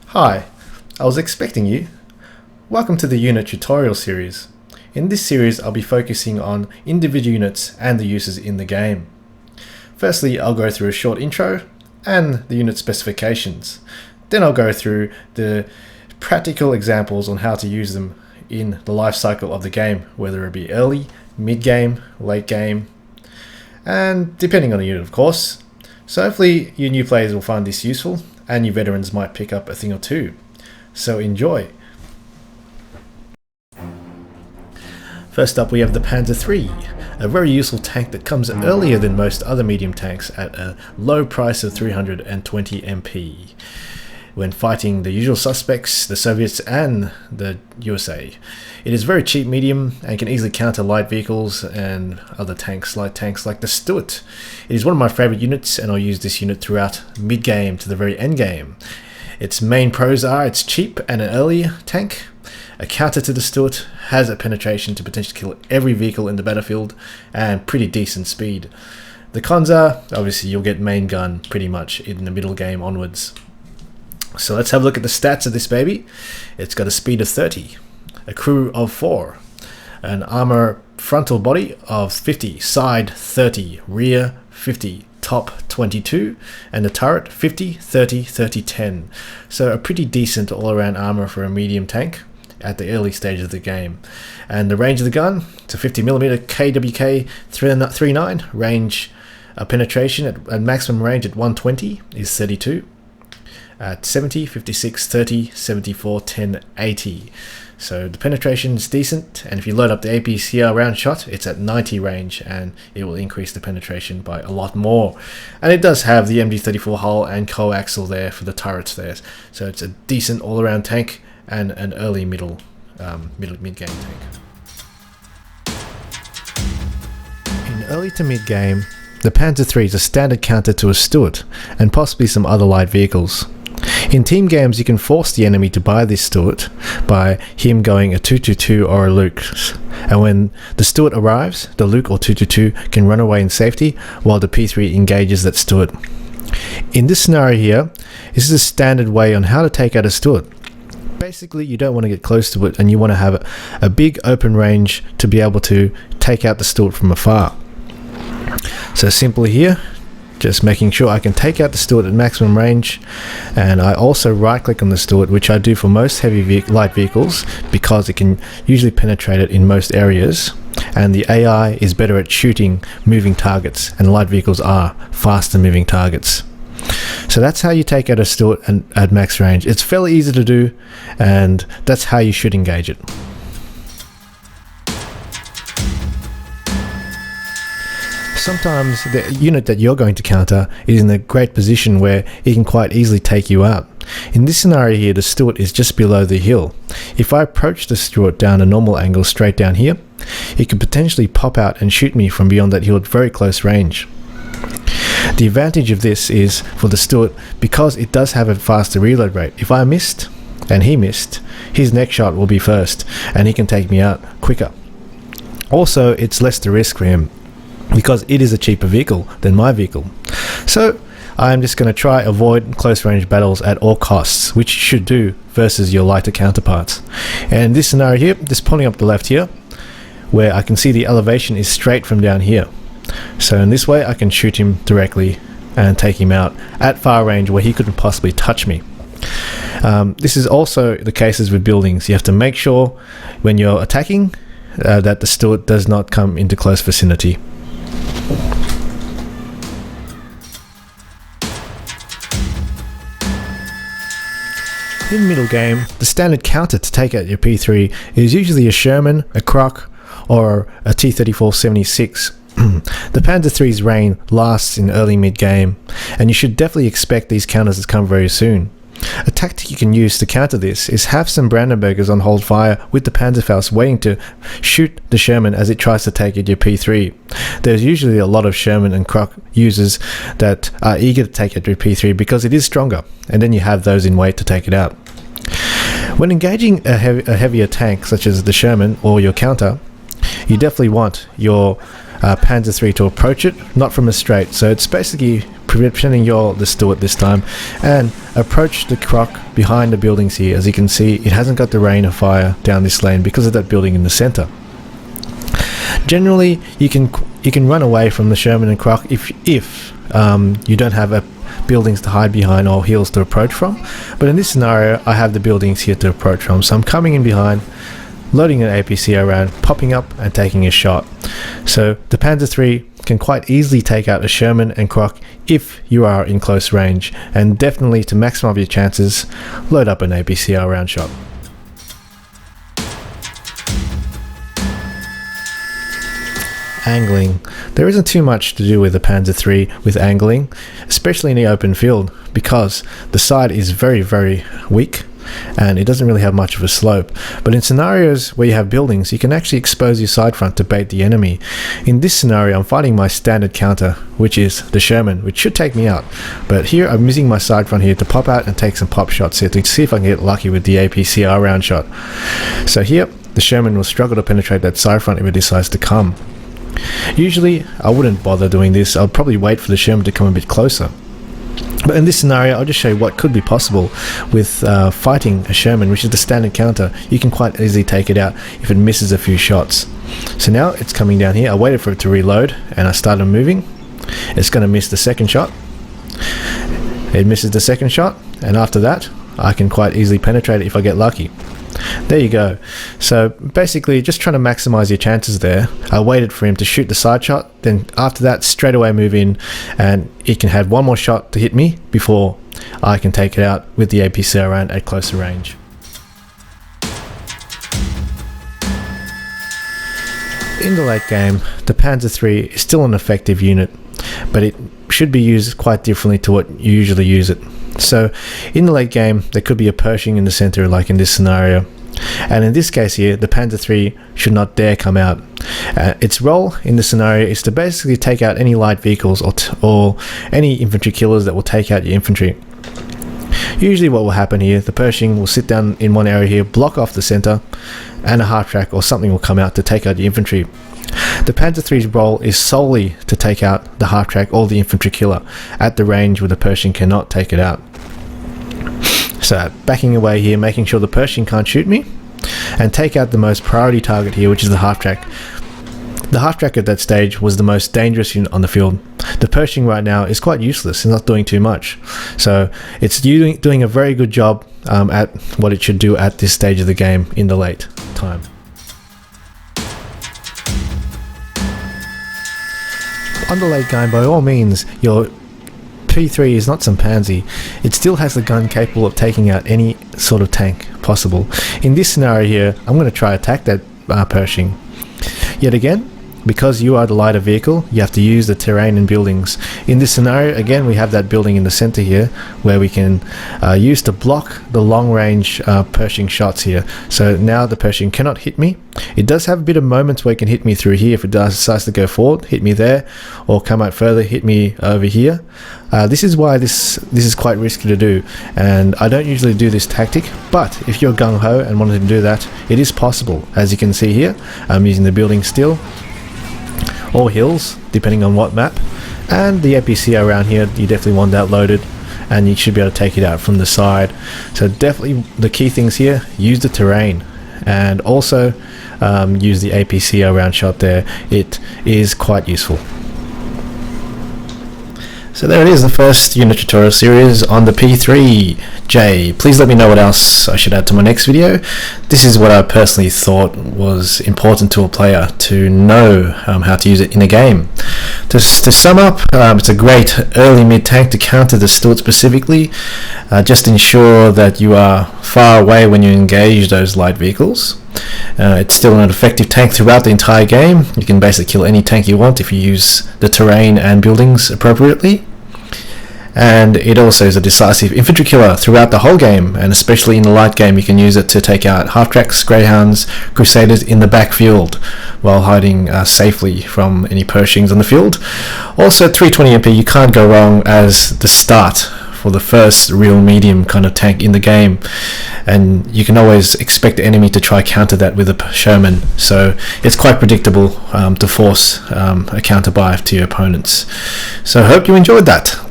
Hi, I was expecting you. Welcome to the unit tutorial series. In this series I'll be focusing on individual units and the uses in the game. Firstly, I'll go through a short intro and the unit specifications. Then I'll go through the practical examples on how to use them in the life cycle of the game, whether it be early, mid-game, late game, and depending on the unit of course. So hopefully you new players will find this useful and you veterans might pick up a thing or two. So enjoy! First up we have the Panzer III, a very useful tank that comes earlier than most other medium tanks at a low price of 320 MP when fighting the usual suspects, the Soviets and the USA. It is very cheap medium and can easily counter light vehicles and other tanks, light tanks like the Stuart. It is one of my favourite units and I'll use this unit throughout mid-game to the very end game. Its main pros are it's cheap and an early tank. A counter to the Stuart, has a penetration to potentially kill every vehicle in the battlefield and pretty decent speed. The cons are, obviously you'll get main gun pretty much in the middle game onwards. So let's have a look at the stats of this baby. It's got a speed of 30, a crew of 4, an armor frontal body of 50, side 30, rear 50, top 22, and the turret 50, 30, 30, 10. So a pretty decent all-around armor for a medium tank at the early stage of the game. And the range of the gun, it's a 50mm KWK 39, range penetration at maximum range at 120 is 32. At 70, 56, 30, 74, 10, 80. So the penetration is decent, and if you load up the APCR round shot, it's at 90 range and it will increase the penetration by a lot more. And it does have the MG34 hull and coaxial there for the turrets there. So it's a decent all-around tank and an early mid-game tank. In early to mid-game, the Panzer III is a standard counter to a Stuart and possibly some other light vehicles. In team games you can force the enemy to buy this Stuart by him going a 222 or a Luke, and when the Stuart arrives, the Luke or 222 can run away in safety while the P3 engages that Stuart. In this scenario here, this is a standard way on how to take out a Stuart. Basically you don't want to get close to it and you want to have a big open range to be able to take out the Stuart from afar. So simply here, just making sure I can take out the Stuart at maximum range, and I also right click on the Stuart, which I do for most light vehicles because it can usually penetrate it in most areas, and the AI is better at shooting moving targets and light vehicles are faster moving targets. So that's how you take out a Stuart at max range. It's fairly easy to do and that's how you should engage it. Sometimes the unit that you're going to counter is in a great position where it can quite easily take you out. In this scenario here, the Stuart is just below the hill. If I approach the Stuart down a normal angle straight down here, it could potentially pop out and shoot me from beyond that hill at very close range. The advantage of this is for the Stuart because it does have a faster reload rate. If I missed and he missed, his next shot will be first and he can take me out quicker. Also, it's less the risk for him, because it is a cheaper vehicle than my vehicle. So I'm just going to try avoid close range battles at all costs, which you should do versus your lighter counterparts. And this scenario here, just pulling up the left here, where I can see the elevation is straight from down here. So in this way I can shoot him directly and take him out at far range where he couldn't possibly touch me. This is also the cases with buildings. You have to make sure when you're attacking that the Stuart does not come into close vicinity. In middle game, the standard counter to take out your P3 is usually a Sherman, a Croc, or a T-34-76. The Panzer III's reign lasts in early mid-game, and you should definitely expect these counters to come very soon. A tactic you can use to counter this is have some Brandenburgers on hold fire with the Panzerfaust waiting to shoot the Sherman as it tries to take at your P3. There's usually a lot of Sherman and Croc users that are eager to take at your P3 because it is stronger, and then you have those in wait to take it out. When engaging a heavier tank such as the Sherman or your counter, you definitely want your Panzer III to approach it, not from a straight, so it's basically pretending you're the Stuart this time, and approach the Croc behind the buildings here. As you can see, it hasn't got the rain of fire down this lane because of that building in the center. Generally, you can run away from the Sherman and Croc if you don't have buildings to hide behind or hills to approach from. But in this scenario, I have the buildings here to approach from, so I'm coming in behind, loading an APCR round, popping up and taking a shot. So the Panzer III can quite easily take out a Sherman and Croc if you are in close range, and definitely to maximize your chances, load up an APCR round shot. Angling. There isn't too much to do with the Panzer III with angling, especially in the open field, because the side is very, very weak and it doesn't really have much of a slope. But in scenarios where you have buildings, you can actually expose your side front to bait the enemy. In this scenario, I'm fighting my standard counter, which is the Sherman, which should take me out. But here I'm using my side front here to pop out and take some pop shots here to see if I can get lucky with the APCR round shot. So here, the Sherman will struggle to penetrate that side front if it decides to come. Usually, I wouldn't bother doing this. I'll probably wait for the Sherman to come a bit closer. But in this scenario, I'll just show you what could be possible with fighting a Sherman, which is the standard counter. You can quite easily take it out if it misses a few shots. So now it's coming down here. I waited for it to reload and I started moving. It's going to miss the second shot. It misses the second shot, and after that, I can quite easily penetrate it if I get lucky. There you go. So basically, just trying to maximize your chances there. I waited for him to shoot the side shot, then after that straight away move in, and he can have one more shot to hit me before I can take it out with the APCR round at closer range. In the late game, the Panzer III is still an effective unit, but it should be used quite differently to what you usually use it. So in the late game, there could be a Pershing in the center like in this scenario, and in this case here, the Panzer III should not dare come out. Its role in this scenario is to basically take out any light vehicles or any infantry killers that will take out your infantry. Usually what will happen here, the Pershing will sit down in one area here, block off the center, and a half track or something will come out to take out the infantry. The Panzer III's role is solely to take out the half track or the infantry killer at the range where the Pershing cannot take it out. So backing away here, making sure the Pershing can't shoot me, and take out the most priority target here, which is the half track. The half track at that stage was the most dangerous unit on the field. The Pershing right now is quite useless, it's not doing too much. So it's doing a very good job at what it should do at this stage of the game in the late time. On the late game, by all means, your P3 is not some pansy. It still has the gun capable of taking out any sort of tank possible. In this scenario here, I'm going to try attack that Pershing. Yet again, because you are the lighter vehicle, you have to use the terrain and buildings. In this scenario, again, we have that building in the center here where we can use to block the long range Pershing shots here. So now the Pershing cannot hit me. It does have a bit of moments where it can hit me through here if it decides to go forward, hit me there, or come out further, hit me over here. This is why this is quite risky to do, and I don't usually do this tactic, but if you're gung-ho and wanted to do that, it is possible. As you can see here, I'm using the building still, or hills, depending on what map, and the APC around here, you definitely want that loaded, and you should be able to take it out from the side. So definitely the key things here, use the terrain, and also use the APC round shot there. It is quite useful. So there it is, the first unit tutorial series on the P3J. Please let me know what else I should add to my next video. This is what I personally thought was important to a player to know how to use it in a game. To sum up, it's a great early mid tank to counter the Stuart specifically. Just ensure that you are far away when you engage those light vehicles. It's still an effective tank throughout the entire game. You can basically kill any tank you want if you use the terrain and buildings appropriately. And it also is a decisive infantry killer throughout the whole game, and especially in the light game you can use it to take out half-tracks, greyhounds, crusaders in the backfield while hiding safely from any Pershings on the field. Also 320 MP, you can't go wrong as the start for the first real medium kind of tank in the game, and you can always expect the enemy to try counter that with a Sherman, so it's quite predictable to force a counter buy to your opponents. So I hope you enjoyed that.